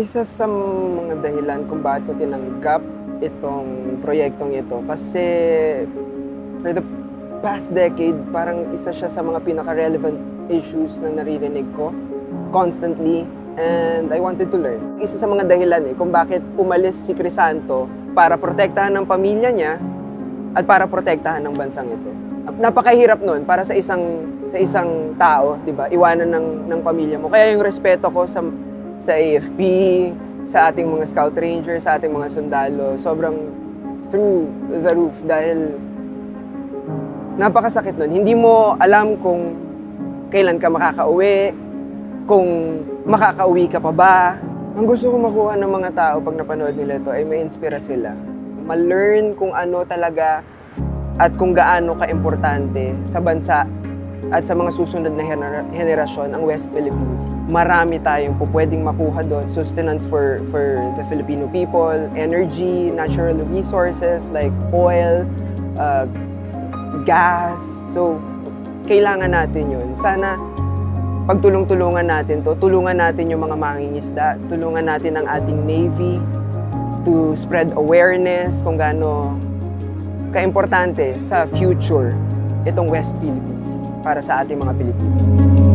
Isa sa mga dahilan kung bakit ko tinanggap itong proyektong ito kasi for the past decade, parang isa siya sa mga pinaka-relevant issues na naririnig ko constantly and I wanted to learn. Isa sa mga dahilan kung bakit umalis si Crisanto para protektahan ng pamilya niya at para protektahan ng bansang ito. Napakahirap nun para sa isang tao, 'di ba? Iwanan ng pamilya mo. Kaya yung respeto ko sa AFP, sa ating mga scout ranger, sa ating mga sundalo, sobrang through the roof dahil napakasakit nun. Hindi mo alam kung kailan ka makakauwi, kung makakauwi ka pa ba. Ang gusto ko makuha ng mga tao pag napanood nila ito ay ma-inspira sila. Ma-learn kung ano talaga at kung gaano ka-importante sa bansa at sa mga susunod na henerasyon ang West Philippines. Marami tayong pwedeng makuha doon. Sustenance for the Filipino people, energy, natural resources like oil, gas. So, kailangan natin yun. Sana pagtulong-tulungan natin to, tulungan natin yung mga mangingisda, tulungan natin ang ating Navy to spread awareness kung gaano kaimportante sa future itong West Philippines para sa ating mga Pilipino.